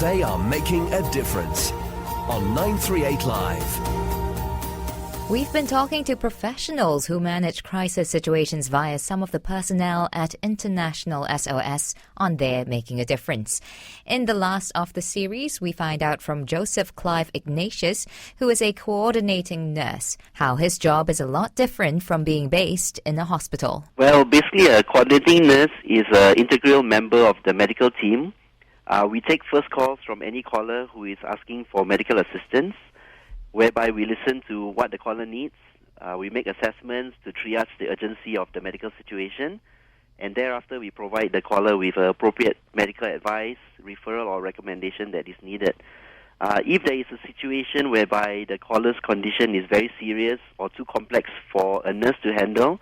They are making a difference on 938 Live. We've been talking to professionals who manage crisis situations via some of the personnel at International SOS on their Making a Difference. In the last of the series, we find out from Joseph Clive Ignatius, who is a coordinating nurse, how his job is a lot different from being based in a hospital. Well, basically a coordinating nurse is an integral member of the medical team. We take first calls from any caller who is asking for medical assistance, whereby we listen to what the caller needs. We make assessments to triage the urgency of the medical situation, and thereafter we provide the caller with appropriate medical advice, referral or recommendation that is needed. If there is a situation whereby the caller's condition is very serious or too complex for a nurse to handle,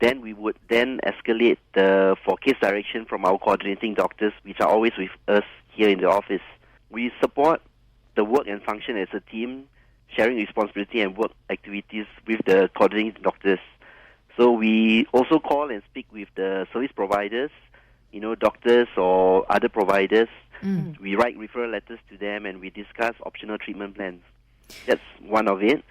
then we would then escalate for case direction from our coordinating doctors, which are always with us here in the office. We support the work and function as a team, sharing responsibility and work activities with the coordinating doctors. So we also call and speak with the service providers, doctors or other providers. We write referral letters to them and we discuss optional treatment plans. That's one of it.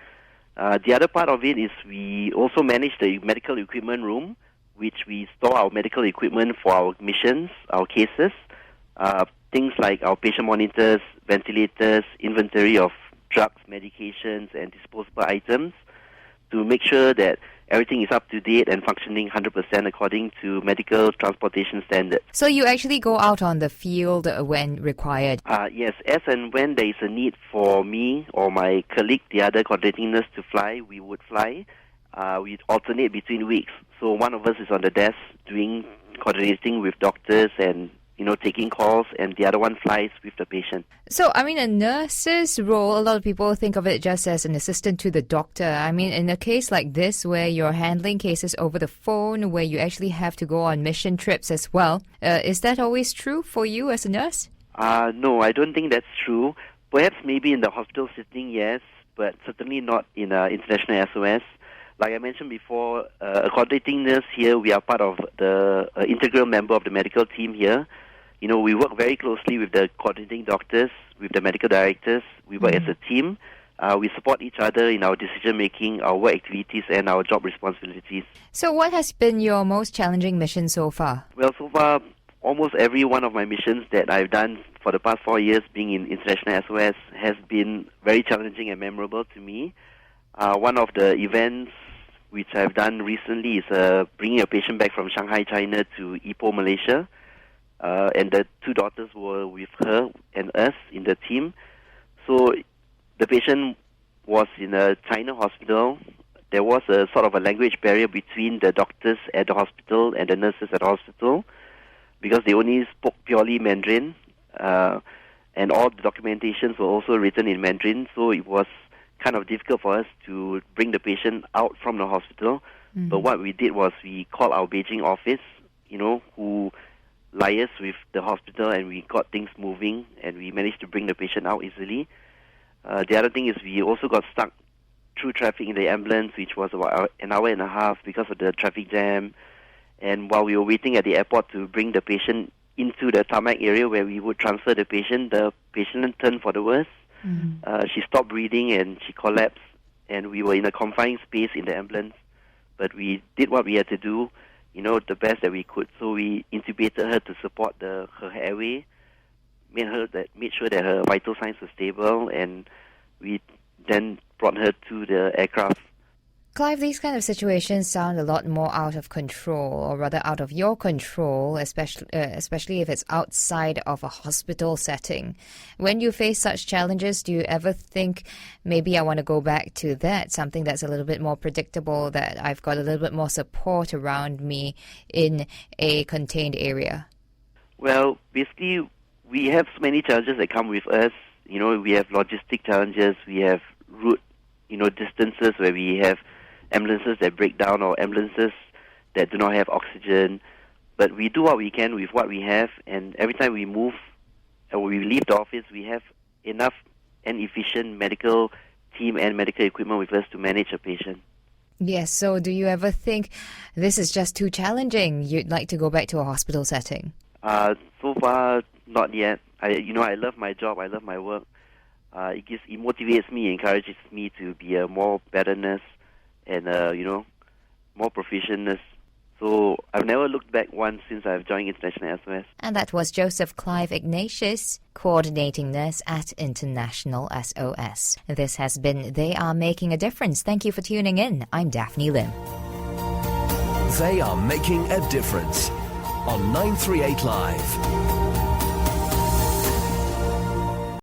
The other part of it is we also manage the medical equipment room, which we store our medical equipment for our missions, our cases, things like our patient monitors, ventilators, inventory of drugs, medications, and disposable items to make sure that everything is up to date and functioning 100% according to medical transportation standards. So you actually go out on the field when required? Yes, as and when there is a need for me or my colleague, the other coordinating nurse, to fly, we would fly. We alternate between weeks. So one of us is on the desk doing coordinating with doctors and taking calls, and the other one flies with the patient. So, a nurse's role, a lot of people think of it just as an assistant to the doctor. In a case like this, where you're handling cases over the phone, where you actually have to go on mission trips as well, is that always true for you as a nurse? No, I don't think that's true. Perhaps maybe in the hospital setting, yes, but certainly not in International SOS. Like I mentioned before, a coordinating nurse here, we are part of the integral member of the medical team here. We work very closely with the coordinating doctors, with the medical directors. We work as a team. We support each other in our decision-making, our work activities, and our job responsibilities. So what has been your most challenging mission so far? Well, so far, almost every one of my missions that I've done for the past 4 years being in International SOS has been very challenging and memorable to me. One of the events which I've done recently is bringing a patient back from Shanghai, China to Ipoh, Malaysia. And the two daughters were with her and us in the team. So the patient was in a China hospital. There was a sort of a language barrier between the doctors at the hospital and the nurses at the hospital because they only spoke purely Mandarin. And all the documentations were also written in Mandarin, so it was kind of difficult for us to bring the patient out from the hospital. But what we did was we called our Beijing office, who liaised with the hospital, and we got things moving, and we managed to bring the patient out easily. The other thing is we also got stuck through traffic in the ambulance, which was about an hour and a half because of the traffic jam. And while we were waiting at the airport to bring the patient into the tarmac area where we would transfer the patient turned for the worse. She stopped breathing and she collapsed, and we were in a confined space in the ambulance. But we did what we had to do, the best that we could. So we intubated her to support her airway, made sure that her vital signs were stable, and we then brought her to the aircraft. Clive, these kind of situations sound a lot more out of control, or rather out of your control, especially if it's outside of a hospital setting. When you face such challenges, do you ever think, maybe I want to go back to that, something that's a little bit more predictable, that I've got a little bit more support around me in a contained area? Well, basically, we have so many challenges that come with us. We have logistic challenges, we have route, distances where we have ambulances that break down or ambulances that do not have oxygen. But we do what we can with what we have, and every time we move or we leave the office, we have enough and efficient medical team and medical equipment with us to manage a patient. Yes, so do you ever think this is just too challenging, you'd like to go back to a hospital setting? So far, not yet. I love my job, I love my work. It motivates me, encourages me to be a more better nurse and more proficient nurse. So I've never looked back once since I've joined International SOS. And that was Joseph Clive Ignatius, coordinating nurse at International SOS. This has been They Are Making a Difference. Thank you for tuning in. I'm Daphne Lim. They are making a difference on 938 Live.